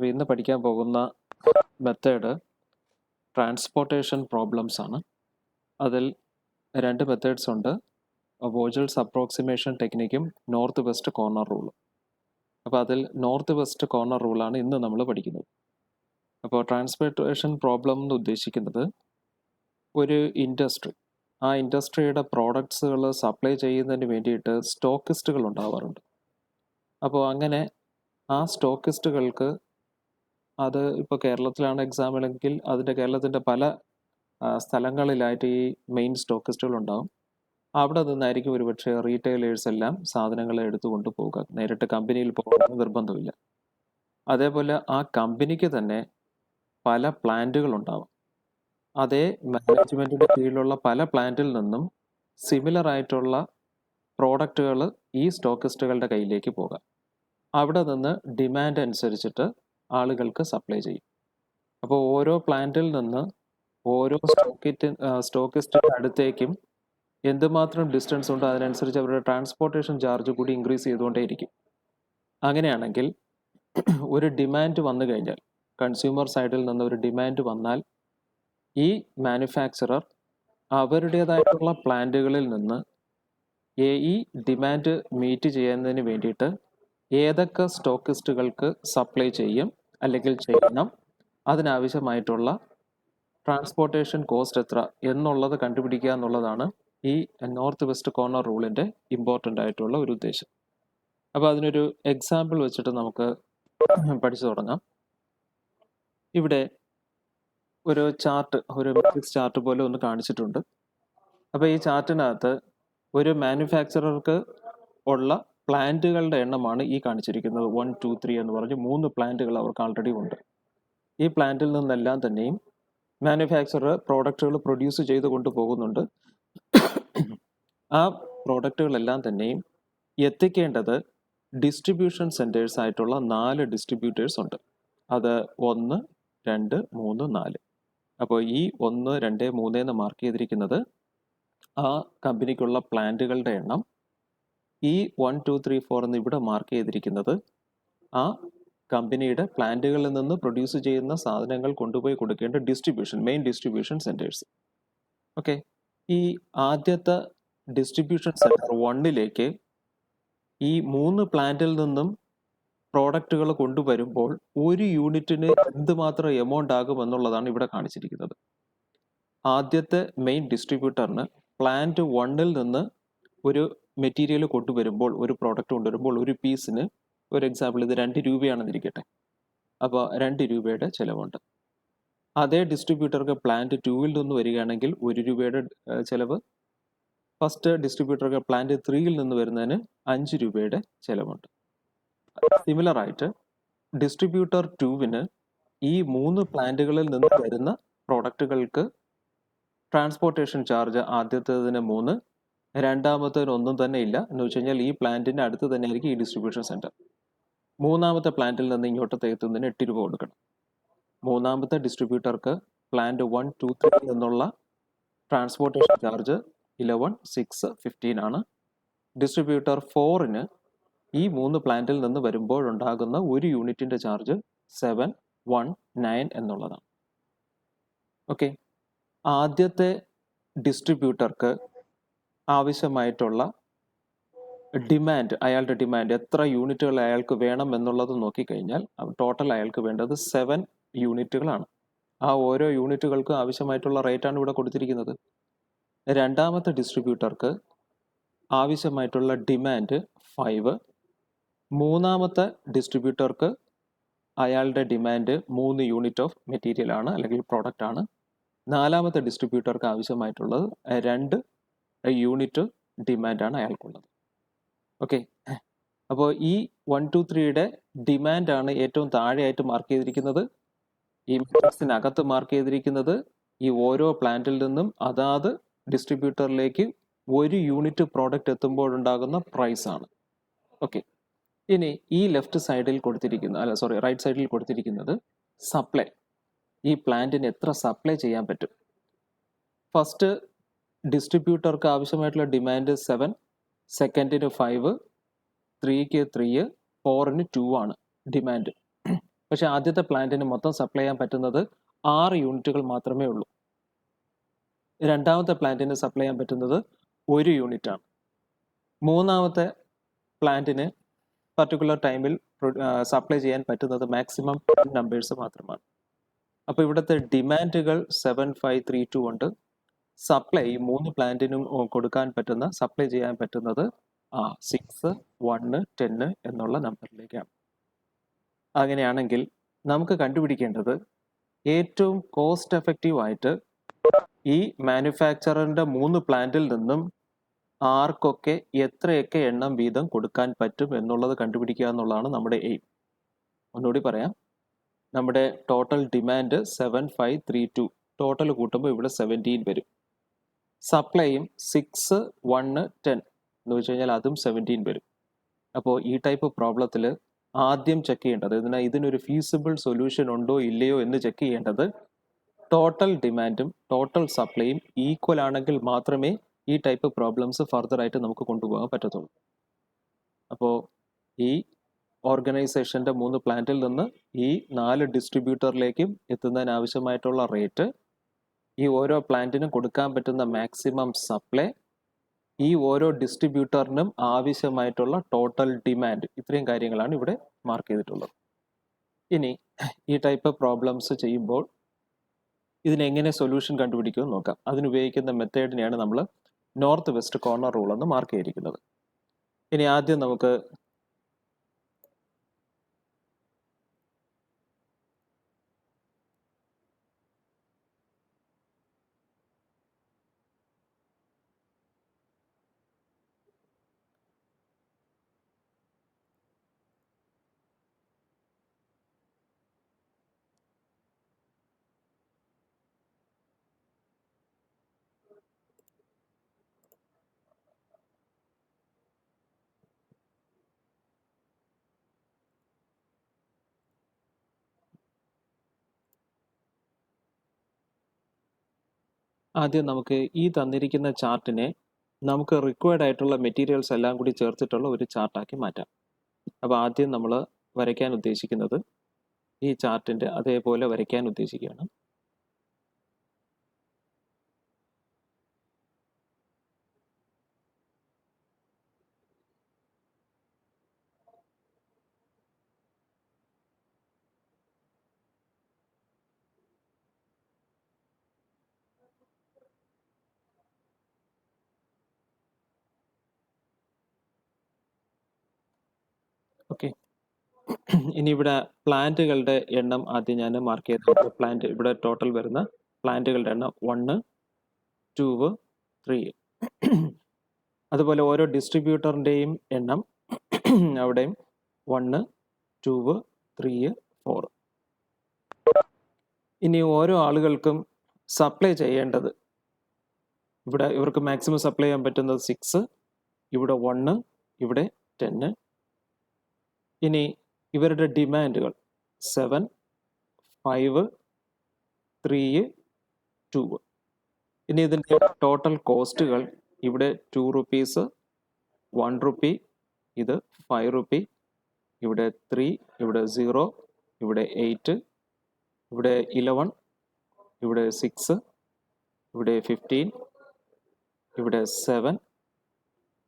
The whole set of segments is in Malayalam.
അപ്പോൾ ഇന്ന് പഠിക്കാൻ പോകുന്ന മെത്തേഡ് ട്രാൻസ്പോർട്ടേഷൻ പ്രോബ്ലംസ് ആണ്. അതിൽ രണ്ട് മെത്തേഡ്സ് ഉണ്ട്, വോജൽസ് അപ്രോക്സിമേഷൻ ടെക്നിക്കും നോർത്ത് വെസ്റ്റ് കോർണർ റൂളും. അപ്പോൾ അതിൽ നോർത്ത് വെസ്റ്റ് കോർണർ റൂളാണ് ഇന്ന് നമ്മൾ പഠിക്കുന്നത്. അപ്പോൾ ട്രാൻസ്പോർട്ടേഷൻ പ്രോബ്ലം എന്ന് ഉദ്ദേശിക്കുന്നത് ഒരു ഇൻഡസ്ട്രി, ആ ഇൻഡസ്ട്രിയുടെ പ്രോഡക്ട്സുകൾ സപ്ലൈ ചെയ്യുന്നതിന് വേണ്ടിയിട്ട് സ്റ്റോക്കിസ്റ്റുകൾ ഉണ്ടാവാറുണ്ട്. അപ്പോൾ അങ്ങനെ ആ സ്റ്റോക്കിസ്റ്റുകൾക്ക് അത് ഇപ്പോൾ കേരളത്തിലാണ് എക്സാമ്പിളെങ്കിൽ അതിൻ്റെ കേരളത്തിൻ്റെ പല സ്ഥലങ്ങളിലായിട്ട് ഈ മെയിൻ സ്റ്റോക്കിസ്റ്റുകൾ ഉണ്ടാകും. അവിടെ നിന്നായിരിക്കും ഒരുപക്ഷെ റീറ്റെയിലേഴ്സ് എല്ലാം സാധനങ്ങൾ എടുത്തു കൊണ്ടുപോകുക. നേരിട്ട് കമ്പനിയിൽ പോകണമെന്ന് നിർബന്ധമില്ല. അതേപോലെ ആ കമ്പനിക്ക് തന്നെ പല പ്ലാന്റുകൾ ഉണ്ടാവും. അതേ മാനേജ്മെൻറ്റിൻ്റെ കീഴിലുള്ള പല പ്ലാന്റിൽ നിന്നും സിമിലർ ആയിട്ടുള്ള പ്രോഡക്റ്റുകൾ ഈ സ്റ്റോക്കിസ്റ്റുകളുടെ കയ്യിലേക്ക് പോകാം. അവിടെ നിന്ന് ഡിമാൻഡ് അനുസരിച്ചിട്ട് ആളുകൾക്ക് സപ്ലൈ ചെയ്യും. അപ്പോൾ ഓരോ പ്ലാന്റിൽ നിന്ന് ഓരോ സ്റ്റോക്കിസ്റ്റിൻ്റെ അടുത്തേക്കും എന്തുമാത്രം ഡിസ്റ്റൻസ് ഉണ്ടോ അതിനനുസരിച്ച് അവരുടെ ട്രാൻസ്പോർട്ടേഷൻ ചാർജ് കൂടി ഇൻക്രീസ് ചെയ്തുകൊണ്ടേയിരിക്കും. അങ്ങനെയാണെങ്കിൽ ഒരു ഡിമാൻഡ് വന്നു കഴിഞ്ഞാൽ, കൺസ്യൂമർ സൈഡിൽ നിന്ന് ഒരു ഡിമാൻഡ് വന്നാൽ, ഈ മാനുഫാക്ചറർ അവരുടേതായിട്ടുള്ള പ്ലാന്റുകളിൽ നിന്ന് ഈ ഡിമാൻഡ് മീറ്റ് ചെയ്യുന്നതിന് വേണ്ടിയിട്ട് ഏതൊക്കെ സ്റ്റോക്കിസ്റ്റുകൾക്ക് സപ്ലൈ ചെയ്യും അല്ലെങ്കിൽ ചെയ്യണം, അതിനാവശ്യമായിട്ടുള്ള ട്രാൻസ്പോർട്ടേഷൻ കോസ്റ്റ് എത്ര എന്നുള്ളത് കണ്ടുപിടിക്കുക എന്നുള്ളതാണ് ഈ നോർത്ത് വെസ്റ്റ് കോർണർ റൂളിൻ്റെ ഇമ്പോർട്ടൻ്റ് ആയിട്ടുള്ള ഒരു ഉദ്ദേശം. അപ്പോൾ അതിനൊരു എക്സാമ്പിൾ വെച്ചിട്ട് നമുക്ക് പഠിച്ചു തുടങ്ങാം. ഇവിടെ ഒരു ചാർട്ട്, ഒരു മെട്രിക്സ് ചാർട്ട് പോലെ ഒന്ന് കാണിച്ചിട്ടുണ്ട്. അപ്പോൾ ഈ ചാർട്ടിനകത്ത് ഒരു മാനുഫാക്ചറർക്ക് ഉള്ള പ്ലാന്റുകളുടെ എണ്ണമാണ് ഈ കാണിച്ചിരിക്കുന്നത്. 1, 2, 3 എന്ന് പറഞ്ഞ് 3 പ്ലാന്റുകൾ അവർക്ക് ആൾറെഡി ഉണ്ട്. ഈ പ്ലാന്റിൽ നിന്നെല്ലാം തന്നെയും മാനുഫാക്ചറർ പ്രോഡക്റ്റുകൾ പ്രൊഡ്യൂസ് ചെയ്ത് കൊണ്ടുപോകുന്നുണ്ട്. ആ പ്രോഡക്റ്റുകളെല്ലാം തന്നെയും എത്തിക്കേണ്ടത് ഡിസ്ട്രിബ്യൂഷൻ സെൻറ്റേഴ്സ് ആയിട്ടുള്ള 4 ഡിസ്ട്രിബ്യൂട്ടേഴ്സ് ഉണ്ട്. അത് 1, 2, 3, 4. അപ്പോൾ ഈ 1, 2, 3 എന്ന് മാർക്ക് ചെയ്തിരിക്കുന്നത് ആ കമ്പനിക്കുള്ള പ്ലാന്റുകളുടെ എണ്ണം. ഈ 1, 2, 3, 4 എന്ന് ഇവിടെ മാർക്ക് ചെയ്തിരിക്കുന്നത് ആ കമ്പനിയുടെ പ്ലാന്റുകളിൽ നിന്ന് പ്രൊഡ്യൂസ് ചെയ്യുന്ന സാധനങ്ങൾ കൊണ്ടുപോയി കൊടുക്കേണ്ട മെയിൻ ഡിസ്ട്രിബ്യൂഷൻ സെൻറ്റേഴ്സ്. ഓക്കെ, ഈ ആദ്യത്തെ ഡിസ്ട്രിബ്യൂഷൻ സെൻറ്റർ 1ലേക്ക് ഈ 3 പ്ലാന്റിൽ നിന്നും പ്രോഡക്റ്റുകൾ കൊണ്ടുവരുമ്പോൾ ഒരു യൂണിറ്റിന് എന്തുമാത്രം എമൗണ്ട് ആകും എന്നുള്ളതാണ് ഇവിടെ കാണിച്ചിരിക്കുന്നത്. ആദ്യത്തെ മെയിൻ ഡിസ്ട്രിബ്യൂട്ടറിന് പ്ലാന്റ് 1ൽ നിന്ന് ഒരു മെറ്റീരിയൽ കൊണ്ടുവരുമ്പോൾ, ഒരു പ്രോഡക്റ്റ് കൊണ്ടുവരുമ്പോൾ ഒരു പീസിന്, ഒരു എക്സാമ്പിൾ ഇത് 2 രൂപയാണെന്നിരിക്കട്ടെ, അപ്പോൾ 2 രൂപയുടെ ചിലവുണ്ട്. അതേ ഡിസ്ട്രിബ്യൂട്ടർക്ക് പ്ലാന്റ് 2ൽ നിന്ന് വരികയാണെങ്കിൽ 1 രൂപയുടെ ചിലവ്. ഫസ്റ്റ് ഡിസ്ട്രിബ്യൂട്ടർക്ക് പ്ലാന്റ് 3ൽ നിന്ന് വരുന്നതിന് 5 രൂപയുടെ ചിലവുണ്ട്. സിമിലർ ആയിട്ട് ഡിസ്ട്രിബ്യൂട്ടർ 2വിന് ഈ 3 പ്ലാന്റുകളിൽ നിന്ന് വരുന്ന പ്രോഡക്റ്റുകൾക്ക് ട്രാൻസ്പോർട്ടേഷൻ ചാർജ് ആദ്യത്തേതിന് 3, രണ്ടാമത്തേതിന് ഒന്നും തന്നെ ഇല്ല. എന്ന് വെച്ച് കഴിഞ്ഞാൽ ഈ പ്ലാന്റിൻ്റെ അടുത്ത് തന്നെ ആയിരിക്കും ഈ ഡിസ്ട്രിബ്യൂഷൻ സെൻറ്റർ. മൂന്നാമത്തെ പ്ലാന്റിൽ നിന്ന് ഇങ്ങോട്ടത്തെ എത്തുന്നതിന് 8 രൂപ കൊടുക്കണം. മൂന്നാമത്തെ ഡിസ്ട്രിബ്യൂട്ടർക്ക് പ്ലാന്റ് 1, 2, 3 നിന്നുള്ള ട്രാൻസ്പോർട്ടേഷൻ ചാർജ് 11, 6, 15 ആണ്. ഡിസ്ട്രിബ്യൂട്ടർ 4ന് ഈ 3 പ്ലാന്റിൽ നിന്ന് വരുമ്പോഴുണ്ടാകുന്ന ഒരു യൂണിറ്റിൻ്റെ ചാർജ് 7, 1, 9 എന്നുള്ളതാണ്. ഓക്കെ, ആദ്യത്തെ ഡിസ്ട്രിബ്യൂട്ടർക്ക് ആവശ്യമായിട്ടുള്ള ഡിമാൻഡ്, അയാളുടെ ഡിമാൻഡ് എത്ര യൂണിറ്റുകൾ അയാൾക്ക് വേണം എന്നുള്ളത് നോക്കിക്കഴിഞ്ഞാൽ ടോട്ടൽ അയാൾക്ക് വേണ്ടത് 7 യൂണിറ്റുകളാണ്. ആ ഓരോ യൂണിറ്റുകൾക്കും ആവശ്യമായിട്ടുള്ള റേറ്റാണ് ഇവിടെ കൊടുത്തിരിക്കുന്നത്. രണ്ടാമത്തെ ഡിസ്ട്രിബ്യൂട്ടർക്ക് ആവശ്യമായിട്ടുള്ള ഡിമാൻഡ് 5. മൂന്നാമത്തെ ഡിസ്ട്രിബ്യൂട്ടർക്ക് അയാളുടെ ഡിമാൻഡ് 3 യൂണിറ്റ് ഓഫ് മെറ്റീരിയൽ ആണ്, അല്ലെങ്കിൽ പ്രോഡക്റ്റ് ആണ്. നാലാമത്തെ ഡിസ്ട്രിബ്യൂട്ടർക്ക് ആവശ്യമായിട്ടുള്ളത് 2 യൂണിറ്റ് ഡിമാൻഡാണ് അയാൾക്കുള്ളത്. ഓക്കെ, അപ്പോൾ ഈ 1, 2, 3യുടെ ഡിമാൻഡാണ് ഏറ്റവും താഴെയായിട്ട് മാർക്ക് ചെയ്തിരിക്കുന്നത്. ഈ മെട്രിക്സിനകത്ത് മാർക്ക് ചെയ്തിരിക്കുന്നത് ഈ ഓരോ പ്ലാന്റിൽ നിന്നും അതാത് ഡിസ്ട്രിബ്യൂട്ടറിലേക്ക് 1 യൂണിറ്റ് പ്രോഡക്റ്റ് എത്തുമ്പോഴുണ്ടാകുന്ന പ്രൈസ് ആണ്. ഓക്കെ, ഇനി ഈ റൈറ്റ് സൈഡിൽ കൊടുത്തിരിക്കുന്നത് സപ്ലൈ. ഈ പ്ലാന്റിന് എത്ര സപ്ലൈ ചെയ്യാൻ പറ്റും. ഫസ്റ്റ് ഡിസ്ട്രിബ്യൂട്ടർക്ക് ആവശ്യമായിട്ടുള്ള ഡിമാൻഡ് 7, സെക്കൻഡിന് 5, 3ക്ക് 3, 4ന് 2 ആണ് ഡിമാൻഡ്. പക്ഷേ ആദ്യത്തെ പ്ലാന്റിന് മൊത്തം സപ്ലൈ ചെയ്യാൻ പറ്റുന്നത് 6 യൂണിറ്റുകൾ മാത്രമേ ഉള്ളൂ. രണ്ടാമത്തെ പ്ലാന്റിന് സപ്ലൈ ചെയ്യാൻ പറ്റുന്നത് 1 യൂണിറ്റാണ്. മൂന്നാമത്തെ പ്ലാന്റിന് പർട്ടിക്കുലർ ടൈമിൽ സപ്ലൈ ചെയ്യാൻ പറ്റുന്നത് മാക്സിമം 10 നമ്പേഴ്സ് മാത്രമാണ്. അപ്പോൾ ഇവിടുത്തെ ഡിമാൻഡുകൾ 7532 ഉണ്ട്. സപ്ലൈ 3 പ്ലാന്റിനും കൊടുക്കാൻ പറ്റുന്ന സപ്ലൈ ചെയ്യാൻ പറ്റുന്നത് 6, 1, 10 എന്നുള്ള നമ്പറിലേക്കാണ്. അങ്ങനെയാണെങ്കിൽ നമുക്ക് കണ്ടുപിടിക്കേണ്ടത് ഏറ്റവും കോസ്റ്റ് എഫക്റ്റീവ് ആയിട്ട് ഈ മാനുഫാക്ചറിന്റെ 3 പ്ലാന്റിൽ നിന്നും ആർക്കൊക്കെ എത്രയൊക്കെ എണ്ണം വീതം കൊടുക്കാൻ പറ്റും എന്നുള്ളത് കണ്ടുപിടിക്കുക എന്നുള്ളതാണ് നമ്മുടെ എയിം. ഒന്നുകൂടി പറയാം, നമ്മുടെ ടോട്ടൽ ഡിമാൻഡ് 7532, ടോട്ടൽ കൂട്ടുമ്പോൾ ഇവിടെ 17 വരും. സപ്ലൈയും 6, 1, 10 എന്ന് വെച്ച് കഴിഞ്ഞാൽ അതും 17 വരും. അപ്പോൾ ഈ ടൈപ്പ് പ്രോബ്ലത്തിൽ ആദ്യം ചെക്ക് ചെയ്യേണ്ടത്, ഇതിനൊരു ഫീസിബിൾ സൊല്യൂഷൻ ഉണ്ടോ ഇല്ലയോ എന്ന് ചെക്ക് ചെയ്യേണ്ടത് ടോട്ടൽ ഡിമാൻഡും ടോട്ടൽ സപ്ലൈയും ഈക്വൽ ആണെങ്കിൽ മാത്രമേ ഈ ടൈപ്പ് പ്രോബ്ലംസ് ഫർദർ ആയിട്ട് നമുക്ക് കൊണ്ടുപോകാൻ പറ്റത്തുള്ളൂ. അപ്പോൾ ഈ ഓർഗനൈസേഷൻ്റെ 3 പ്ലാന്റിൽ നിന്ന് ഈ 4 ഡിസ്ട്രിബ്യൂട്ടറിലേക്കും എത്തുന്നതിന് ആവശ്യമായിട്ടുള്ള റേറ്റ്, ഈ ഓരോ പ്ലാന്റിനും കൊടുക്കാൻ പറ്റുന്ന മാക്സിമം സപ്ലൈ, ഈ ഓരോ ഡിസ്ട്രിബ്യൂട്ടറിനും ആവശ്യമായിട്ടുള്ള ടോട്ടൽ ഡിമാൻഡ്, ഇത്രയും കാര്യങ്ങളാണ് ഇവിടെ മാർക്ക് ചെയ്തിട്ടുള്ളത്. ഇനി ഈ ടൈപ്പ് പ്രോബ്ലംസ് ചെയ്യുമ്പോൾ ഇതിനെങ്ങനെ സൊല്യൂഷൻ കണ്ടുപിടിക്കുമെന്ന് നോക്കാം. അതിനുപയോഗിക്കുന്ന മെത്തേഡിനെയാണ് നമ്മൾ നോർത്ത് വെസ്റ്റ് കോർണർ റൂൾ എന്ന് മാർക്ക് ചെയ്തിരിക്കുന്നത്. ഇനി ആദ്യം നമുക്ക് ഈ തന്നിരിക്കുന്ന ചാർട്ടിനെ നമുക്ക് റിക്വയർഡ് ആയിട്ടുള്ള മെറ്റീരിയൽസ് എല്ലാം കൂടി ചേർത്തിട്ടുള്ള ഒരു ചാർട്ടാക്കി മാറ്റാം. അപ്പോൾ ആദ്യം നമ്മൾ വരയ്ക്കാൻ ഉദ്ദേശിക്കുന്നത് ഈ ചാർട്ടിൻ്റെ അതേപോലെ വരയ്ക്കാൻ ഉദ്ദേശിക്കുകയാണ്. ഓക്കെ, ഇനി ഇവിടെ പ്ലാന്റുകളുടെ എണ്ണം ആദ്യം ഞാൻ മാർക്ക് ചെയ്തിട്ടുണ്ട്. പ്ലാന്റ് ഇവിടെ ടോട്ടൽ വരുന്ന പ്ലാന്റുകളുടെ എണ്ണം 1, 2, 3. അതുപോലെ ഓരോ ഡിസ്ട്രിബ്യൂട്ടറിൻ്റെയും എണ്ണം അവിടെയും 1, 2, 3, 4. ഇനി ഓരോ ആളുകൾക്കും സപ്ലൈ ചെയ്യേണ്ടത്, ഇവിടെ ഇവർക്ക് മാക്സിമം സപ്ലൈ ചെയ്യാൻ പറ്റുന്നത് 6, ഇവിടെ 1, ഇവിടെ 10. ഇനി ഇവരുടെ ഡിമാൻഡുകൾ 7, 5, 3, 2. ഇനി ഇതിൻ്റെ ടോട്ടൽ കോസ്റ്റുകൾ ഇവിടെ 2 rupees, 1 rupee, ഇത് 5 rupee, ഇവിടെ 3, ഇവിടെ 0, ഇവിടെ 8, ഇവിടെ 11, ഇവിടെ 6, ഇവിടെ 15, ഇവിടെ 7,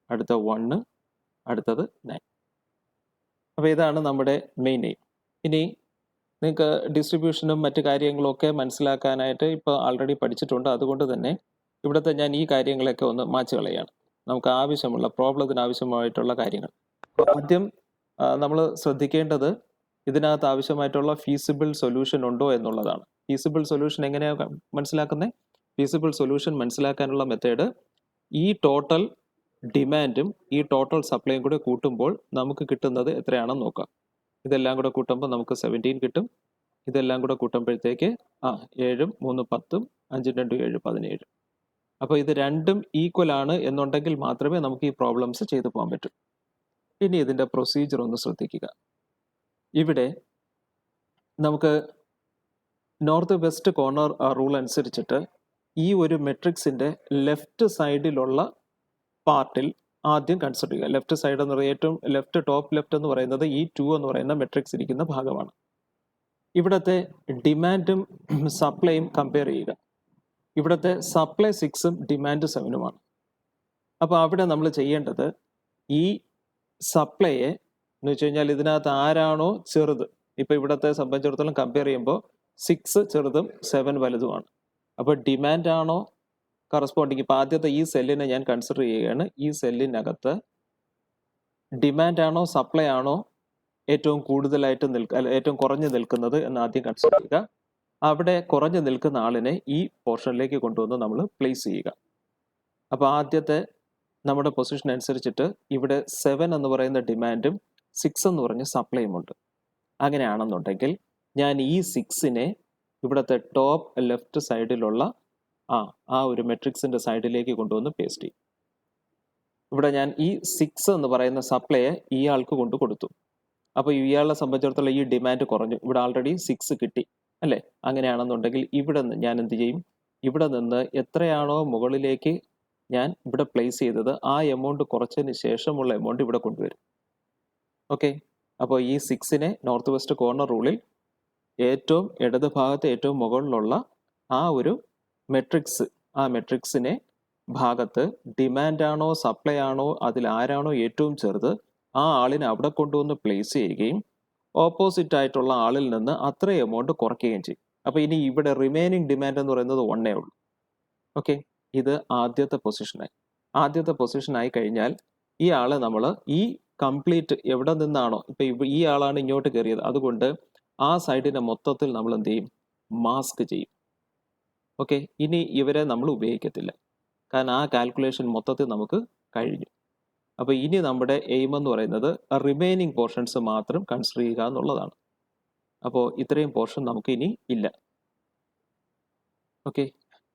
അടുത്ത 1, അടുത്തത് 9. അപ്പോൾ ഇതാണ് നമ്മുടെ മെയിൻ എയിം. ഇനി നിങ്ങൾക്ക് ഡിസ്ട്രിബ്യൂഷനും മറ്റു കാര്യങ്ങളൊക്കെ മനസ്സിലാക്കാനായിട്ട് ഇപ്പോൾ ആൾറെഡി പഠിച്ചിട്ടുണ്ട്. അതുകൊണ്ട് തന്നെ ഇവിടുത്തെ ഞാൻ ഈ കാര്യങ്ങളൊക്കെ ഒന്ന് മാച്ച് കളയാണ്. നമുക്ക് ആവശ്യമുള്ള പ്രോബ്ലത്തിന് ആവശ്യമായിട്ടുള്ള കാര്യങ്ങൾ ആദ്യം നമ്മൾ ശ്രദ്ധിക്കേണ്ടത് ഇതിനകത്ത് ആവശ്യമായിട്ടുള്ള ഫീസിബിൾ സൊല്യൂഷൻ ഉണ്ടോ എന്നുള്ളതാണ്. ഫീസിബിൾ സൊല്യൂഷൻ എങ്ങനെയാണ് മനസ്സിലാക്കുന്നത്? ഫീസിബിൾ സൊല്യൂഷൻ മനസ്സിലാക്കാനുള്ള മെത്തേഡ് ഈ ടോട്ടൽ ഡിമാൻഡും ഈ ടോട്ടൽ സപ്ലൈയും കൂടെ കൂട്ടുമ്പോൾ നമുക്ക് കിട്ടുന്നത് എത്രയാണെന്ന് നോക്കാം. ഇതെല്ലാം കൂടെ കൂട്ടുമ്പോൾ നമുക്ക് 17 കിട്ടും. ഇതെല്ലാം കൂടെ കൂട്ടുമ്പോഴത്തേക്ക് 7, 3, 10, 5, 2, 7, 17. അപ്പോൾ ഇത് രണ്ടും ഈക്വൽ ആണ് എന്നുണ്ടെങ്കിൽ മാത്രമേ നമുക്ക് ഈ പ്രോബ്ലംസ് ചെയ്തു പോകാൻ പറ്റൂ. ഇനി ഇതിൻ്റെ പ്രൊസീജിയർ ഒന്ന് ശ്രദ്ധിക്കുക. ഇവിടെ നമുക്ക് നോർത്ത് വെസ്റ്റ് കോർണർ റൂൾ അനുസരിച്ചിട്ട് ഈ ഒരു മെട്രിക്സിൻ്റെ ലെഫ്റ്റ് സൈഡിലുള്ള പാർട്ടിൽ ആദ്യം കൺസിഡർ ചെയ്യുക. ലെഫ്റ്റ് സൈഡ് എന്ന് പറയുന്നത് ഏറ്റവും ടോപ്പ് ലെഫ്റ്റ് എന്ന് പറയുന്നത് ഈ 2 എന്ന് പറയുന്ന മെട്രിക്സ് ഇരിക്കുന്ന ഭാഗമാണ്. ഇവിടുത്തെ ഡിമാൻഡും സപ്ലൈയും കമ്പയർ ചെയ്യുക. ഇവിടുത്തെ സപ്ലൈ 6ഉം ഡിമാൻഡ് 7ഉമാണ്. അപ്പോൾ അവിടെ നമ്മൾ ചെയ്യേണ്ടത് ഈ സപ്ലൈയെ എന്ന് വെച്ച് കഴിഞ്ഞാൽ ഇതിനകത്ത് ആരാണോ ചെറുത്, ഇപ്പോൾ ഇവിടത്തെ സംബന്ധിച്ചിടത്തോളം കമ്പയർ ചെയ്യുമ്പോൾ 6 ചെറുതും 7 വലുതുമാണ്. അപ്പോൾ ഡിമാൻഡ് ആണോ കറസ്പോണ്ടിങ്, ഇപ്പോൾ ആദ്യത്തെ ഈ സെല്ലിനെ ഞാൻ കൺസിഡർ ചെയ്യുകയാണ്. ഈ സെല്ലിനകത്ത് ഡിമാൻഡ് ആണോ സപ്ലൈ ആണോ ഏറ്റവും കൂടുതലായിട്ട് ഏറ്റവും കുറഞ്ഞു നിൽക്കുന്നത് എന്ന് ആദ്യം കൺസിഡർ ചെയ്യുക. അവിടെ കുറഞ്ഞു നിൽക്കുന്ന ആളിനെ ഈ പോർഷനിലേക്ക് കൊണ്ടുവന്ന് നമ്മൾ പ്ലേസ് ചെയ്യുക. അപ്പോൾ ആദ്യത്തെ നമ്മുടെ പൊസിഷൻ അനുസരിച്ചിട്ട് ഇവിടെ 7 എന്ന് പറയുന്ന ഡിമാൻഡും 6 എന്ന് പറഞ്ഞ സപ്ലൈയും ഉണ്ട്. അങ്ങനെയാണെന്നുണ്ടെങ്കിൽ ഞാൻ ഈ 6നെ ഇവിടുത്തെ ടോപ്പ് ലെഫ്റ്റ് സൈഡിലുള്ള ആ ഒരു മെട്രിക്സിന്റെ സൈഡിലേക്ക് കൊണ്ടുവന്ന് പേസ്റ്റ് ചെയ്യും. ഇവിടെ ഞാൻ ഈ 6 എന്ന് പറയുന്ന സപ്ലൈയെ ഇയാൾക്ക് കൊണ്ട് കൊടുത്തു. അപ്പോൾ ഇയാളെ സംബന്ധിച്ചിടത്തോളം ഈ ഡിമാൻഡ് കുറഞ്ഞു. ഇവിടെ ആൾറെഡി 6 കിട്ടി അല്ലേ? അങ്ങനെയാണെന്നുണ്ടെങ്കിൽ ഇവിടെ ഞാൻ എന്ത് ചെയ്യും? ഇവിടെ നിന്ന് എത്രയാണോ മുകളിലേക്ക് ഞാൻ ഇവിടെ പ്ലേസ് ചെയ്തത് ആ എമൗണ്ട് കുറച്ചതിന് ശേഷമുള്ള എമൗണ്ട് ഇവിടെ കൊണ്ടുവരും. ഓക്കെ, അപ്പോൾ ഈ 6നെ നോർത്ത് വെസ്റ്റ് കോർണർ റൂളിൽ ഏറ്റവും ഇടത് ഭാഗത്ത് ഏറ്റവും മുകളിലുള്ള ആ ഒരു മെട്രിക്സ്, ആ മെട്രിക്സിനെ ഭാഗത്ത് ഡിമാൻഡ് ആണോ സപ്ലൈ ആണോ അതിൽ ആരാണോ ഏറ്റവും ചെറുത് ആ ആളിനെ അവിടെ കൊണ്ടുവന്ന് പ്ലേസ് ചെയ്യുകയും ഓപ്പോസിറ്റ് ആയിട്ടുള്ള ആളിൽ നിന്ന് അത്ര എമൗണ്ട് കുറയ്ക്കുകയും ചെയ്യും. അപ്പോൾ ഇനി ഇവിടെ റിമൈനിങ് ഡിമാൻഡ് എന്ന് പറയുന്നത് 1 ഉള്ളൂ. ഓക്കെ, ഇത് ആദ്യത്തെ പൊസിഷനായി. ആദ്യത്തെ പൊസിഷനായി കഴിഞ്ഞാൽ ഈ ആളെ നമ്മൾ ഈ കംപ്ലീറ്റ് എവിടെ നിന്നാണോ, ഇപ്പം ഈ ആളാണ് ഇങ്ങോട്ട് കയറിയത്, അതുകൊണ്ട് ആ സൈഡിനെ മൊത്തത്തിൽ നമ്മൾ എന്ത് ചെയ്യും? മാസ്ക് ചെയ്യും. ഓക്കെ, ഇനി ഇവരെ നമ്മൾ ഉപയോഗിക്കത്തില്ല, കാരണം ആ കാൽക്കുലേഷൻ മൊത്തത്തിൽ നമുക്ക് കഴിഞ്ഞു. അപ്പോൾ ഇനി നമ്മുടെ എയിം എന്ന് പറയുന്നത് റിമൈനിങ് പോർഷൻസ് മാത്രം കൺസിഡർ ചെയ്യുക എന്നുള്ളതാണ്. അപ്പോൾ ഇത്രയും പോർഷൻ നമുക്ക് ഇനി ഇല്ല. ഓക്കെ,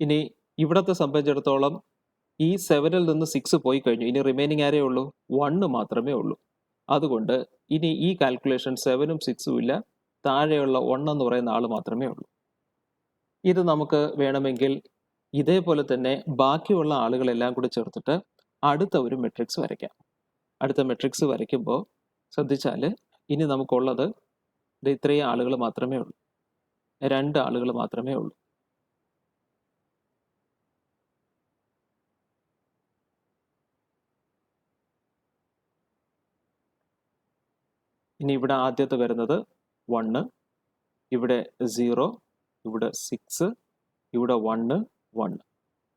ഇനി ഇവിടത്തെ സംബന്ധിച്ചിടത്തോളം ഈ 7ൽ നിന്ന് 6 പോയി കഴിഞ്ഞു. ഇനി റിമൈനിങ് ആരേ ഉള്ളൂ? 1 മാത്രമേ ഉള്ളൂ. അതുകൊണ്ട് ഇനി ഈ കാൽക്കുലേഷൻ 7ഉം 6ഉം ഇല്ല, താഴെയുള്ള 1 എന്ന് പറയുന്ന ആൾ മാത്രമേ ഉള്ളൂ. ഇത് നമുക്ക് വേണമെങ്കിൽ ഇതേപോലെ തന്നെ ബാക്കിയുള്ള ആളുകളെല്ലാം കൂടി ചേർത്തിട്ട് അടുത്ത ഒരു മെട്രിക്സ് വരയ്ക്കാം. അടുത്ത മെട്രിക്സ് വരയ്ക്കുമ്പോൾ ശ്രദ്ധിച്ചാൽ ഇനി നമുക്കുള്ളത് ഇത്രയും ആളുകൾ മാത്രമേ ഉള്ളൂ, 2 ആളുകൾ മാത്രമേ ഉള്ളൂ. ഇനി ഇവിടെ ആദ്യത്തെ വരുന്നത് 1, ഇവിടെ 0, ഇവിടെ 6, ഇവിടെ 1, 1.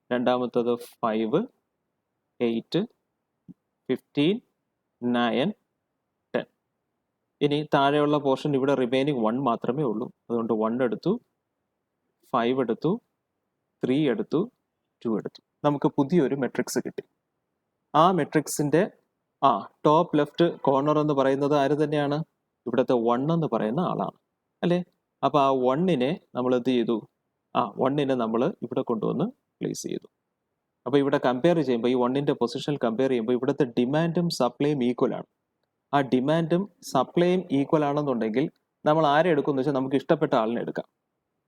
രണ്ടാമത്തത് 5, 8, 15, 9, 10. ഇനി താഴെയുള്ള പോർഷൻ ഇവിടെ റിമൈനിങ് 1 മാത്രമേ ഉള്ളൂ. അതുകൊണ്ട് 1 എടുത്തു, 5 എടുത്തു, 3 എടുത്തു, 2 എടുത്തു. നമുക്ക് പുതിയൊരു മെട്രിക്സ് കിട്ടി. ആ മെട്രിക്സിന്റെ ടോപ്പ് ലെഫ്റ്റ് കോർണർ എന്ന് പറയുന്നത് ആര് തന്നെയാണ്? ഇവിടുത്തെ 1 എന്ന് പറയുന്ന ആളാണ് അല്ലേ? അപ്പോൾ ആ 1നെ നമ്മൾ എന്ത് ചെയ്തു? 1നെ നമ്മൾ ഇവിടെ കൊണ്ടുവന്ന് പ്ലേസ് ചെയ്തു. അപ്പോൾ ഇവിടെ കമ്പയർ ചെയ്യുമ്പോൾ ഈ 1ന്റെ പൊസിഷൻ കമ്പയർ ചെയ്യുമ്പോൾ ഇവിടുത്തെ ഡിമാൻഡും സപ്ലൈയും ഈക്വൽ ആണ്. ആ ഡിമാൻഡും സപ്ലൈയും ഈക്വൽ ആണെന്നുണ്ടെങ്കിൽ നമ്മൾ ആരെ എടുക്കുമെന്ന് വെച്ചാൽ നമുക്ക് ഇഷ്ടപ്പെട്ട ആളിനെ എടുക്കാം.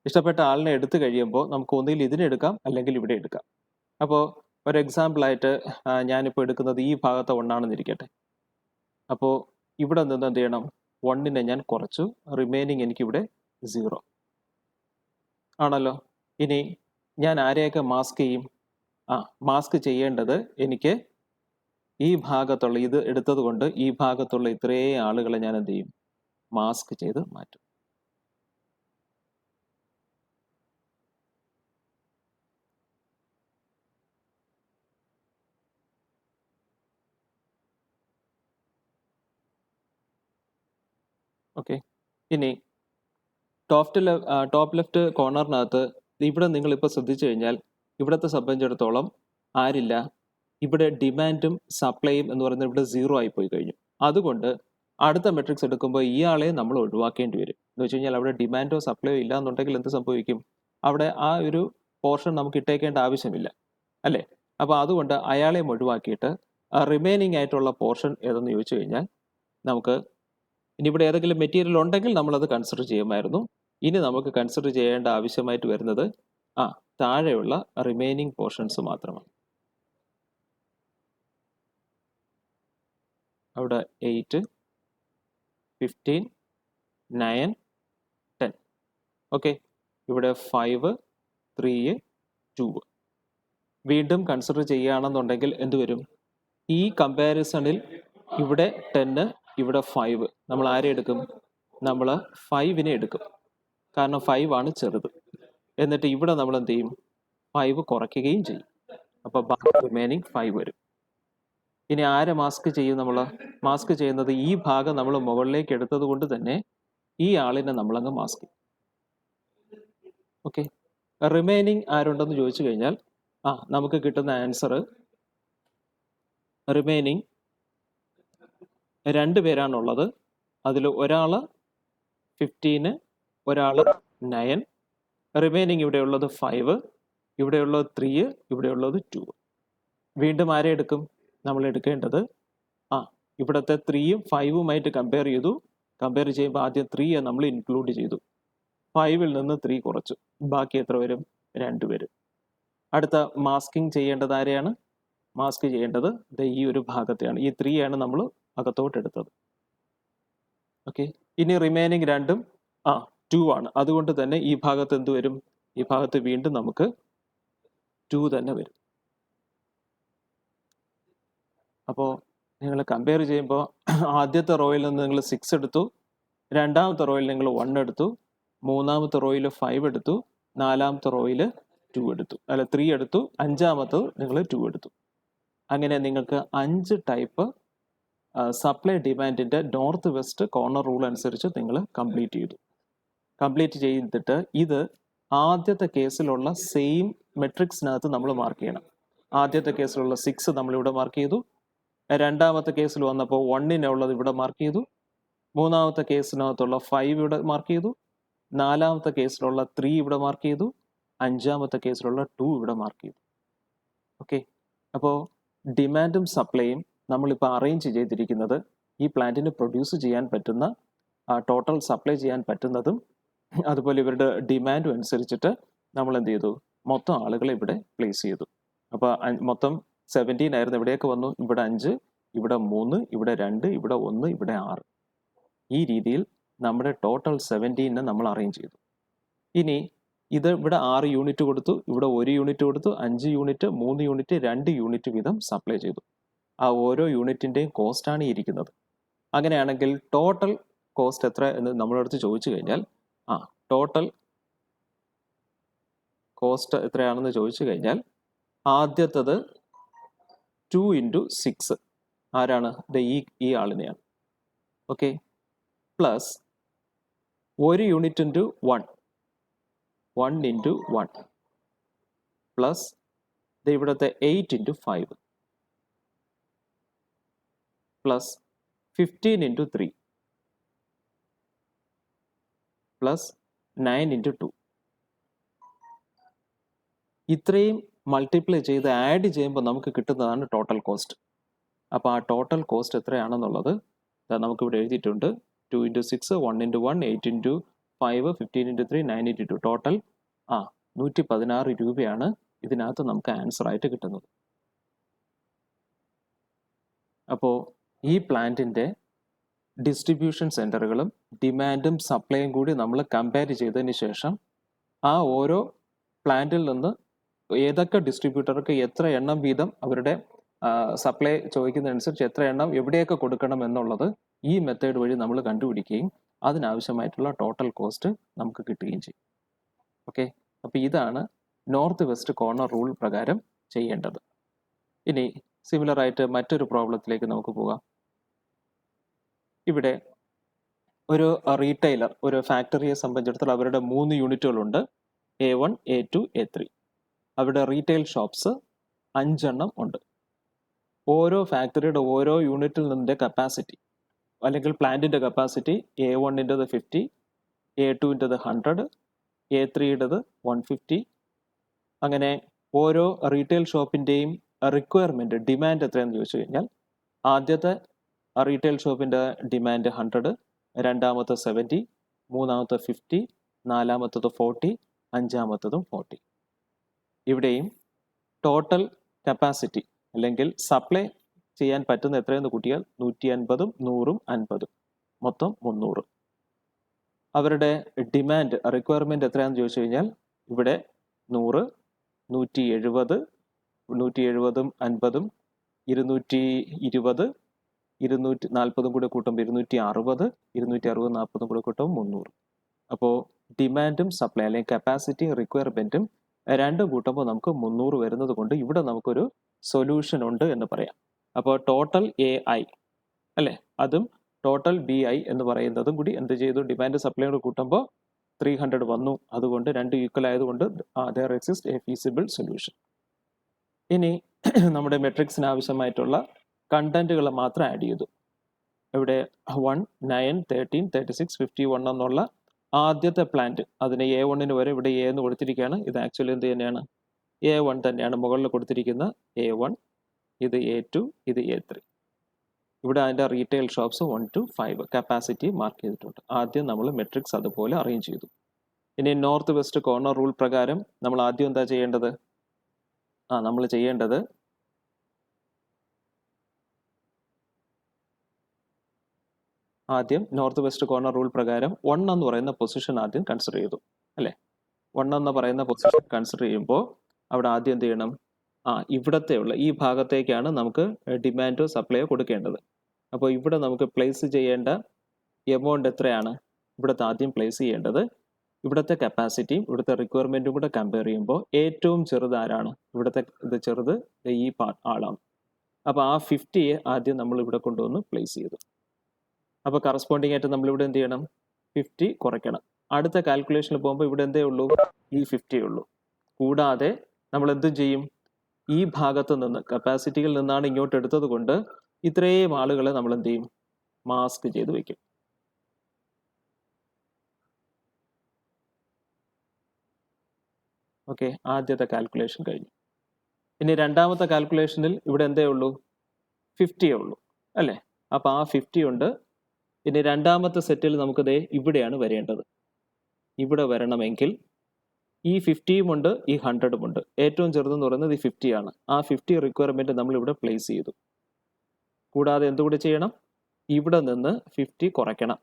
ഇഷ്ടപ്പെട്ട ആളിനെ എടുത്തു കഴിയുമ്പോൾ നമുക്ക് ഒന്നുകിൽ ഇതിനെടുക്കാം അല്ലെങ്കിൽ ഇവിടെ എടുക്കാം. അപ്പോൾ ഒരു എക്സാമ്പിളായിട്ട് ഞാനിപ്പോൾ എടുക്കുന്നത് ഈ ഭാഗത്തെ 1 ആണെന്നിരിക്കട്ടെ. അപ്പോൾ ഇവിടെ നിന്ന് എന്ത് ചെയ്യണം? 1നെ ഞാൻ കുറച്ചു, റിമൈനിങ് എനിക്കിവിടെ 0 ആണല്ലോ. ഇനി ഞാൻ ആരെയൊക്കെ മാസ്ക് ചെയ്യും? മാസ്ക് ചെയ്യേണ്ടത് എനിക്ക് ഈ ഭാഗത്തുള്ള ഇത് എടുത്തത് കൊണ്ട് ഈ ഭാഗത്തുള്ള ഇത്രയും ആളുകളെ ഞാൻ എന്ത് ചെയ്യും? മാസ്ക് ചെയ്ത് മാറ്റും. ഓക്കെ, ഇനി ടോപ്പ് ലെഫ്റ്റ് കോർണറിനകത്ത് ഇവിടെ നിങ്ങളിപ്പോൾ ശ്രദ്ധിച്ചു കഴിഞ്ഞാൽ ഇവിടത്തെ സംബന്ധിച്ചിടത്തോളം ആരില്ല? ഇവിടെ ഡിമാൻഡും സപ്ലൈയും എന്ന് പറയുന്നത് ഇവിടെ 0 ആയി പോയി കഴിഞ്ഞു. അതുകൊണ്ട് അടുത്ത മെട്രിക്സ് എടുക്കുമ്പോൾ ഇയാളെ നമ്മൾ ഒഴിവാക്കേണ്ടി വരും. എന്ന് വെച്ച് കഴിഞ്ഞാൽ അവിടെ ഡിമാൻഡോ സപ്ലൈയോ ഇല്ല എന്നുണ്ടെങ്കിൽ എന്ത് സംഭവിക്കും? അവിടെ ആ ഒരു പോർഷൻ നമുക്ക് ഇട്ടേക്കേണ്ട ആവശ്യമില്ല അല്ലേ? അപ്പോൾ അതുകൊണ്ട് അയാളെയും ഒഴിവാക്കിയിട്ട് റിമൈനിങ് ആയിട്ടുള്ള പോർഷൻ ഏതെന്ന് ചോദിച്ചു കഴിഞ്ഞാൽ നമുക്ക് ഇനി ഇവിടെ ഏതെങ്കിലും മെറ്റീരിയൽ ഉണ്ടെങ്കിൽ നമ്മളത് കൺസിഡർ ചെയ്യുമായിരുന്നു. ഇനി നമുക്ക് കൺസിഡർ ചെയ്യേണ്ട ആവശ്യമായിട്ട് വരുന്നത് താഴെയുള്ള റിമൈനിങ് പോർഷൻസ് മാത്രമാണ്. അവിടെ 8, 15, 9, 10 ഓക്കെ, ഇവിടെ 5, 3, 2. വീണ്ടും കൺസിഡർ ചെയ്യുകയാണെന്നുണ്ടെങ്കിൽ എന്ത് വരും? ഈ കമ്പാരിസണിൽ ഇവിടെ 10, ഇവിടെ 5. നമ്മൾ ആരെ എടുക്കും? നമ്മൾ 5നെ എടുക്കും, കാരണം 5 ആണ് ചെറുത്. എന്നിട്ട് ഇവിടെ നമ്മൾ എന്ത് ചെയ്യും? 5 കുറയ്ക്കുകയും ചെയ്യും. അപ്പോൾ ബാക്കി റിമൈനിങ് 5 വരും. ഇനി ആരെ മാസ്ക് ചെയ്യും? നമ്മൾ മാസ്ക് ചെയ്യുന്നത് ഈ ഭാഗം നമ്മൾ മുകളിലേക്ക് എടുത്തത് കൊണ്ട് തന്നെ ഈ ആളിനെ നമ്മളങ്ങ് മാസ്ക് ചെയ്യും. ഓക്കെ, റിമൈനിങ് ആരുണ്ടെന്ന് ചോദിച്ചു കഴിഞ്ഞാൽ നമുക്ക് കിട്ടുന്ന ആൻസർ റിമൈനിങ് 2 പേരാണുള്ളത്. അതിൽ ഒരാൾ 15, ഒരാൾ 9. റിമൈനിങ് ഇവിടെയുള്ളത് 5, ഇവിടെയുള്ളത് 3, ഇവിടെയുള്ളത് 2. വീണ്ടും ആരെ എടുക്കും? നമ്മൾ എടുക്കേണ്ടത് ഇവിടുത്തെ 3യും 5ഉമായിട്ട് കമ്പയർ ചെയ്തു. കമ്പയർ ചെയ്യുമ്പോൾ ആദ്യം 3 നമ്മൾ ഇൻക്ലൂഡ് ചെയ്തു, 5ൽ നിന്ന് 3 കുറച്ചു, ബാക്കി എത്ര വരും? 2 വരും. അടുത്ത മാസ്കിങ് ചെയ്യേണ്ടത് ആരെയാണ്? മാസ്ക് ചെയ്യേണ്ടത് ഈ ഒരു ഭാഗത്തെയാണ്. ഈ 3 ആണ് നമ്മൾ അകത്തോട്ട് എടുത്തത്. ഓക്കെ, ഇനി റിമൈനിങ് 2ഉം 2 ആണ്. അതുകൊണ്ട് തന്നെ ഈ ഭാഗത്ത് എന്ത് വരും? ഈ ഭാഗത്ത് വീണ്ടും നമുക്ക് 2 തന്നെ വരും. അപ്പോൾ നിങ്ങൾ കമ്പയർ ചെയ്യുമ്പോൾ ആദ്യത്തെ റോയിൽ നിന്ന് നിങ്ങൾ 6 എടുത്തു, രണ്ടാമത്തെ റോയിൽ നിങ്ങൾ 1 എടുത്തു, മൂന്നാമത്തെ റോയിൽ 5 എടുത്തു, നാലാമത്തെ റോയിൽ 3 എടുത്തു, അഞ്ചാമത്തത് നിങ്ങൾ 2 എടുത്തു. അങ്ങനെ നിങ്ങൾക്ക് 5 ടൈപ്പ് സപ്ലൈ ഡിമാൻഡിൻ്റെ നോർത്ത് വെസ്റ്റ് കോർണർ റൂൾ അനുസരിച്ച് നിങ്ങൾ കംപ്ലീറ്റ് ചെയ്തു. കംപ്ലീറ്റ് ചെയ്തിട്ട് ഇത് ആദ്യത്തെ കേസിലുള്ള സെയിം മെട്രിക്സിനകത്ത് നമ്മൾ മാർക്ക് ചെയ്യണം. ആദ്യത്തെ കേസിലുള്ള 6 നമ്മളിവിടെ മാർക്ക് ചെയ്തു, രണ്ടാമത്തെ കേസിൽ വന്നപ്പോൾ 1 ഇവിടെ മാർക്ക് ചെയ്തു, മൂന്നാമത്തെ കേസിനകത്തുള്ള 5 ഇവിടെ മാർക്ക് ചെയ്തു, നാലാമത്തെ കേസിലുള്ള 3 ഇവിടെ മാർക്ക് ചെയ്തു, അഞ്ചാമത്തെ കേസിലുള്ള 2 ഇവിടെ മാർക്ക് ചെയ്തു. ഓക്കെ, അപ്പോൾ ഡിമാൻഡും സപ്ലൈയും നമ്മളിപ്പോൾ അറേഞ്ച് ചെയ്തിരിക്കുന്നത് ഈ പ്ലാന്റിന് പ്രൊഡ്യൂസ് ചെയ്യാൻ പറ്റുന്ന ടോട്ടൽ സപ്ലൈ ചെയ്യാൻ പറ്റുന്നതും അതുപോലെ ഇവരുടെ ഡിമാൻഡും അനുസരിച്ചിട്ട് നമ്മൾ എന്ത് ചെയ്തു? മൊത്തം ആളുകളെ ഇവിടെ പ്ലേസ് ചെയ്തു. അപ്പോൾ മൊത്തം 17 ആയിരുന്നു, ഇവിടെയൊക്കെ വന്നു. ഇവിടെ 5, ഇവിടെ 3, ഇവിടെ 2, ഇവിടെ 1, ഇവിടെ 6. ഈ രീതിയിൽ നമ്മുടെ ടോട്ടൽ 17നെ നമ്മൾ അറേഞ്ച് ചെയ്തു. ഇനി ഇത് ഇവിടെ 6 യൂണിറ്റ് കൊടുത്തു, ഇവിടെ 1 യൂണിറ്റ് കൊടുത്തു, 5 യൂണിറ്റ്, 3 യൂണിറ്റ്, 2 യൂണിറ്റ് വീതം സപ്ലൈ ചെയ്തു. ആ ഓരോ യൂണിറ്റിൻ്റെയും കോസ്റ്റാണ് ഈ ഇരിക്കുന്നത്. അങ്ങനെയാണെങ്കിൽ ടോട്ടൽ കോസ്റ്റ് എത്ര എന്ന് നമ്മളടുത്ത് ചോദിച്ചു കഴിഞ്ഞാൽ ടോട്ടൽ കോസ്റ്റ് എത്രയാണെന്ന് ചോദിച്ചു കഴിഞ്ഞാൽ ആദ്യത്തത് 2 × 6 ആരാണ്? ഈ ആളിനെയാണ്. Okay, plus 1 unit into 1 × 1 plus ഇവിടുത്തെ 8 × 5 പ്ലസ് 15 × 3 പ്ലസ് 9 × 2. ഇത്രയും മൾട്ടിപ്ലൈ ചെയ്ത് ആഡ് ചെയ്യുമ്പോൾ നമുക്ക് കിട്ടുന്നതാണ് ടോട്ടൽ കോസ്റ്റ്. അപ്പോൾ ആ ടോട്ടൽ കോസ്റ്റ് എത്രയാണെന്നുള്ളത് നമുക്കിവിടെ എഴുതിയിട്ടുണ്ട്. 2 × 6, 1 × 1, 8 × 5, 15 × 3, 9 × 2. ടോട്ടൽ 116 രൂപയാണ് ഇതിനകത്ത് നമുക്ക് ആൻസർ ആയിട്ട് കിട്ടുന്നത്. അപ്പോൾ ഈ പ്ലാന്റിൻ്റെ ഡിസ്ട്രിബ്യൂഷൻ സെൻറ്ററുകളും ഡിമാൻഡും സപ്ലൈയും കൂടി നമ്മൾ കമ്പയർ ചെയ്തതിന് ശേഷം ഓരോ പ്ലാന്റിൽ നിന്ന് ഏതൊക്കെ ഡിസ്ട്രിബ്യൂട്ടർക്ക് എത്ര എണ്ണം വീതം അവരുടെ സപ്ലൈ ചോദിക്കുന്നതനുസരിച്ച് എത്ര എണ്ണം എവിടെയൊക്കെ കൊടുക്കണം എന്നുള്ളത് ഈ മെത്തേഡ് വഴി നമ്മൾ കണ്ടുപിടിക്കുകയും അതിനാവശ്യമായിട്ടുള്ള ടോട്ടൽ കോസ്റ്റ് നമുക്ക് കിട്ടുകയും ചെയ്യും. ഓക്കെ, അപ്പോൾ ഇതാണ് നോർത്ത് വെസ്റ്റ് കോർണർ റൂൾ പ്രകാരം ചെയ്യേണ്ടത്. ഇനി സിമിലറായിട്ട് മറ്റൊരു പ്രോബ്ലത്തിലേക്ക് നമുക്ക് പോകാം. ഇവിടെ ഒരു റീറ്റെയിലർ, ഒരു ഫാക്ടറിയെ സംബന്ധിച്ചിടത്തോളം അവരുടെ 3 യൂണിറ്റുകളുണ്ട്, A1, A2, A3. അവരുടെ റീറ്റെയിൽ ഷോപ്സ് 5 എണ്ണം ഉണ്ട്. ഓരോ ഫാക്ടറിയുടെ ഓരോ യൂണിറ്റിൽ നിന്നിൻ്റെ കപ്പാസിറ്റി അല്ലെങ്കിൽ പ്ലാന്റിൻ്റെ കപ്പാസിറ്റി A1-ൻ്റെത് 50, A2-ൻ്റെത് 100, A3-യുടേത് 150. അങ്ങനെ ഓരോ റീറ്റെയിൽ ഷോപ്പിൻ്റെയും റിക്വയർമെൻറ്റ് ഡിമാൻഡ് എത്രയാണെന്ന് ചോദിച്ചു കഴിഞ്ഞാൽ ആദ്യത്തെ റീറ്റെയിൽ ഷോപ്പിൻ്റെ ഡിമാൻഡ് 100, രണ്ടാമത്തെ 70, മൂന്നാമത്തെ 50, നാലാമത്തത് 40, അഞ്ചാമത്തതും 40. ഇവിടെയും ടോട്ടൽ കപ്പാസിറ്റി അല്ലെങ്കിൽ സപ്ലൈ ചെയ്യാൻ പറ്റുന്ന എത്രയെന്ന് കൂട്ടിയാൽ 150, 100, 50, മൊത്തം 300. അവരുടെ ഡിമാൻഡ് റിക്വയർമെൻറ്റ് എത്രയാണെന്ന് ചോദിച്ചു കഴിഞ്ഞാൽ ഇവിടെ 100, 170, 170, 50, 220, 240 കൂടെ കൂട്ടുമ്പോൾ 260, 260, 40 കൂടെ കൂട്ടുമ്പോൾ 300. അപ്പോൾ ഡിമാൻഡും സപ്ലൈ അല്ലെങ്കിൽ കപ്പാസിറ്റി റിക്വയർമെൻറ്റും രണ്ടും കൂട്ടുമ്പോൾ നമുക്ക് 300 വരുന്നത് കൊണ്ട് ഇവിടെ നമുക്കൊരു സൊല്യൂഷൻ ഉണ്ട് എന്ന് പറയാം. അപ്പോൾ ടോട്ടൽ AI അല്ലേ, അതും ടോട്ടൽ BI എന്ന് പറയുന്നതും കൂടി എന്ത് ചെയ്തു, ഡിമാൻഡ് സപ്ലൈ കൂടെ കൂട്ടുമ്പോൾ 300 വന്നു. അതുകൊണ്ട് രണ്ട് ഈക്വൽ ആയതുകൊണ്ട് there exists a feasible solution. ഇനി നമ്മുടെ മെട്രിക്സിന് ആവശ്യമായിട്ടുള്ള കണ്ടന്റുകൾ മാത്രം ആഡ് ചെയ്തു. ഇവിടെ 1, 9, 13, 36, 51 എന്നുള്ള ആദ്യത്തെ പ്ലാന്റ്, അതിന് A1 വരെ ഇവിടെ A എന്ന് കൊടുത്തിരിക്കുകയാണ്. ഇത് ആക്ച്വലി എന്ത് തന്നെയാണ്, A1 തന്നെയാണ് മുകളിൽ കൊടുത്തിരിക്കുന്ന A1, ഇത് A2, ഇത് A3. ഇവിടെ അതിൻ്റെ retail shops 1 to 5 capacity mark ചെയ്തിട്ടുണ്ട്. ആദ്യം നമ്മൾ മെട്രിക്സ് അതുപോലെ അറേഞ്ച് ചെയ്തു. ഇനി നോർത്ത് വെസ്റ്റ് കോർണർ റൂൾ പ്രകാരം നമ്മൾ ആദ്യം എന്താ ചെയ്യേണ്ടത്, നമ്മൾ ചെയ്യേണ്ടത് ആദ്യം നോർത്ത് വെസ്റ്റ് കോർണർ റൂൾ പ്രകാരം 1 എന്ന് പറയുന്ന പൊസിഷൻ ആദ്യം കൺസിഡർ ചെയ്തു അല്ലേ. 1 എന്ന് പറയുന്ന പൊസിഷൻ കൺസിഡർ ചെയ്യുമ്പോൾ അവിടെ ആദ്യം എന്ത് ചെയ്യണം, ഇവിടത്തെ ഉള്ള ഈ ഭാഗത്തേക്കാണ് നമുക്ക് ഡിമാൻഡോ സപ്ലൈയോ കൊടുക്കേണ്ടത്. അപ്പോൾ ഇവിടെ നമുക്ക് പ്ലേസ് ചെയ്യേണ്ട എമൗണ്ട് എത്രയാണ്, ഇവിടുത്തെ ആദ്യം പ്ലേസ് ചെയ്യേണ്ടത് ഇവിടുത്തെ കപ്പാസിറ്റിയും ഇവിടുത്തെ റിക്വയർമെൻറ്റും കൂടെ കമ്പയർ ചെയ്യുമ്പോൾ ഏറ്റവും ചെറുത് ആരാണ്, ഇവിടുത്തെ ഇത് ചെറുത് ഈ ആളാണ്. അപ്പോൾ ആ 50യെ ആദ്യം നമ്മൾ ഇവിടെ കൊണ്ടുവന്ന് പ്ലേസ് ചെയ്തു. അപ്പോൾ കറസ്പോണ്ടിങ് ആയിട്ട് നമ്മളിവിടെ എന്ത് ചെയ്യണം, 50 കുറയ്ക്കണം. അടുത്ത കാൽക്കുലേഷനിൽ പോകുമ്പോൾ ഇവിടെ എന്തേ ഉള്ളൂ, ഈ 50 ഉള്ളൂ. കൂടാതെ നമ്മൾ എന്തും ചെയ്യും, ഈ ഭാഗത്ത് നിന്ന് കപ്പാസിറ്റിയിൽ നിന്നാണ് ഇങ്ങോട്ട് എടുത്തത് കൊണ്ട് ഇത്രയും ആളുകളെ നമ്മൾ എന്ത് ചെയ്യും, മാസ്ക് ചെയ്ത് വെക്കും. ഓക്കെ, ആദ്യത്തെ കാൽക്കുലേഷൻ കഴിഞ്ഞു. ഇനി രണ്ടാമത്തെ കാൽക്കുലേഷനിൽ ഇവിടെ എന്തേ ഉള്ളൂ, 50 ഉള്ളൂ അല്ലേ. അപ്പോൾ ആ 50 ഉണ്ട്. ഇനി രണ്ടാമത്തെ സെറ്റിൽ നമുക്ക് ദേ ഇവിടെയാണ് വരേണ്ടത്. ഇവിടെ വരണമെങ്കിൽ ഈ 50യും ഉണ്ട്, ഈ 100ഉം ഉണ്ട്. ഏറ്റവും ചെറുതെന്ന് പറയുന്നത് ഈ 50 ആണ്. ആ 50 റിക്വയർമെൻറ്റ് നമ്മൾ ഇവിടെ പ്ലേസ് ചെയ്തു. കൂടാതെ എന്തുകൂടി ചെയ്യണം, ഇവിടെ നിന്ന് 50 കുറയ്ക്കണം.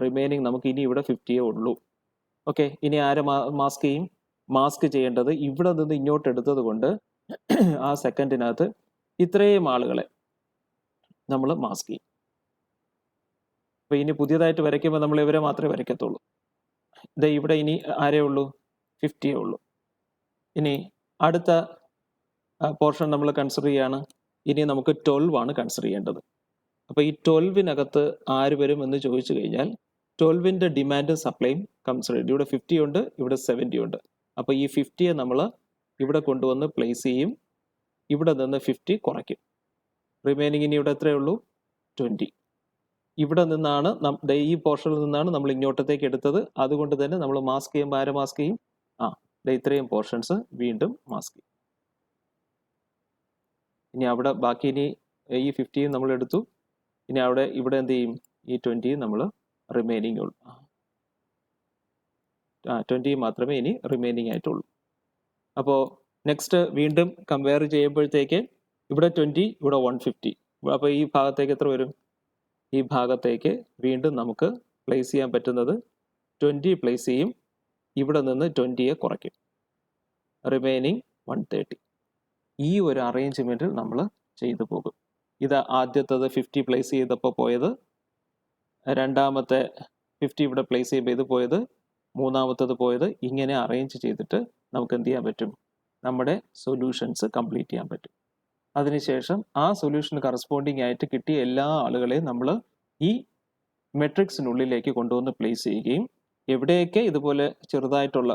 റിമൈനിങ് നമുക്ക് ഇനി ഇവിടെ 50യേ ഉള്ളൂ. ഓക്കെ, ഇനി ആരെ മാസ്ക് ചെയ്യും, മാസ്ക് ചെയ്യേണ്ടത് ഇവിടെ നിന്ന് ഇങ്ങോട്ട് എടുത്തത് കൊണ്ട് ആ സെക്കൻഡിനകത്ത് ഇത്രയും ആളുകളെ നമ്മൾ മാസ്ക് ചെയ്യും. അപ്പോൾ ഇനി പുതിയതായിട്ട് വരയ്ക്കുമ്പോൾ നമ്മൾ ഇവരെ മാത്രമേ വരയ്ക്കത്തുള്ളൂ. ഇത് ഇവിടെ ഇനി ആരേ ഉള്ളൂ, 50യേ ഉള്ളൂ. ഇനി അടുത്ത പോർഷൻ നമ്മൾ കൺസിഡർ ചെയ്യാണ്. ഇനി നമുക്ക് 12 ആണ് കൺസിഡർ ചെയ്യേണ്ടത്. അപ്പോൾ ഈ 12നകത്ത് ആര് വരും എന്ന് ചോദിച്ചു കഴിഞ്ഞാൽ 12ൻ്റെ ഡിമാൻഡും സപ്ലൈയും കൺസിഡർ ചെയ്യും. ഇവിടെ 50 ഉണ്ട്, ഇവിടെ 70 ഉണ്ട്. അപ്പോൾ ഈ 50യെ നമ്മൾ ഇവിടെ കൊണ്ടുവന്ന് പ്ലേസ് ചെയ്യും. ഇവിടെ നിന്ന് 50 കുറയ്ക്കും. റിമൈനിങ് ഇനി ഇവിടെ എത്രയേ ഉള്ളൂ, 20. ഇവിടെ നിന്നാണ് ഈ പോർഷനിൽ നിന്നാണ് നമ്മൾ ഇങ്ങോട്ടത്തേക്ക് എടുത്തത്. അതുകൊണ്ട് തന്നെ നമ്മൾ മാസ്ക് ചെയ്യുമ്പോൾ ആരെ മാസ്ക് ചെയ്യും, ഇത്രയും പോർഷൻസ് വീണ്ടും മാസ്ക് ചെയ്യും. ഇനി അവിടെ ബാക്കി ഇനി ഈ 50യും നമ്മൾ എടുത്തു. ഇനി ഇവിടെ എന്ത് ചെയ്യും, ഈ 20യും നമ്മൾ റിമൈനിങ് ഉള്ളൂ. 20 മാത്രമേ ഇനി റിമൈനിങ് ആയിട്ടുള്ളൂ. അപ്പോൾ നെക്സ്റ്റ് വീണ്ടും കമ്പയർ ചെയ്യുമ്പോഴത്തേക്ക് ഇവിടെ 20, ഇവിടെ 150. അപ്പോൾ ഈ ഭാഗത്തേക്ക് എത്ര വരും, ഈ ഭാഗത്തേക്ക് വീണ്ടും നമുക്ക് പ്ലേസ് ചെയ്യാൻ പറ്റുന്നത് 20 പ്ലേസ് ചെയ്യും. ഇവിടെ നിന്ന് 20യെ കുറയ്ക്കും. റിമൈനിങ് 130. ഈ ഒരു അറേഞ്ച്മെൻറ്റിൽ നമ്മൾ ചെയ്തു പോകും. ഇത് ആദ്യത്തത് 50 പ്ലേസ് ചെയ്തപ്പോൾ പോയത്, രണ്ടാമത്തെ 50 ഇവിടെ പ്ലേസ് ചെയ്യുമ്പോൾ ഇത് പോയത്, മൂന്നാമത്തത് പോയത്. ഇങ്ങനെ അറേഞ്ച് ചെയ്തിട്ട് നമുക്ക് എന്ത് ചെയ്യാൻ പറ്റും, നമ്മുടെ സൊല്യൂഷൻസ് കംപ്ലീറ്റ് ചെയ്യാൻ പറ്റും. അതിനുശേഷം ആ സൊല്യൂഷന് കറസ്പോണ്ടിങ് ആയിട്ട് കിട്ടിയ എല്ലാ ആളുകളെയും നമ്മൾ ഈ മെട്രിക്സിനുള്ളിലേക്ക് കൊണ്ടുവന്ന് പ്ലേസ് ചെയ്യുകയും എവിടെയൊക്കെ ഇതുപോലെ ചെറുതായിട്ടുള്ള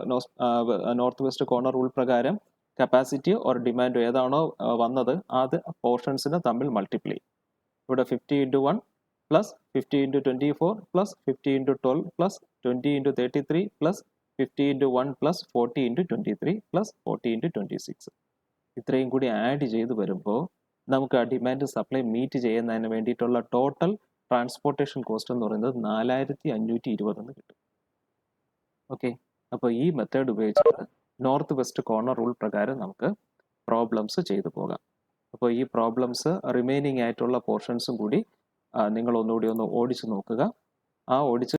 നോർത്ത് വെസ്റ്റ് കോർണർ റൂൾ പ്രകാരം കപ്പാസിറ്റിയോ ഓർ ഡിമാൻഡോ ഏതാണോ വന്നത് അത് പോർഷൻസിനെ തമ്മിൽ മൾട്ടിപ്ലൈ. ഇവിടെ 50 × 1 plus 50 × 24 plus 50 × 12 plus 20 × 33 plus 50 × 1 plus 40 × 23 plus 40 × 26. ഇത്രയും കൂടി ആഡ് ചെയ്ത് വരുമ്പോൾ നമുക്ക് ആ ഡിമാൻഡ് സപ്ലൈ മീറ്റ് ചെയ്യുന്നതിന് വേണ്ടിയിട്ടുള്ള ടോട്ടൽ ട്രാൻസ്പോർട്ടേഷൻ കോസ്റ്റ് എന്ന് പറയുന്നത് 4520 എന്ന് കിട്ടും. ഓക്കെ, അപ്പോൾ ഈ മെത്തേഡ് ഉപയോഗിച്ചിട്ട് നോർത്ത് വെസ്റ്റ് കോർണർ റൂൾ പ്രകാരം നമുക്ക് പ്രോബ്ലംസ് ചെയ്തു പോകാം. അപ്പോൾ ഈ പ്രോബ്ലംസ് റിമൈനിങ് ആയിട്ടുള്ള പോർഷൻസും കൂടി നിങ്ങൾ ഒന്നുകൂടി ഒന്ന് ഓടിച്ച് നോക്കുക. ആ ഓടിച്ച്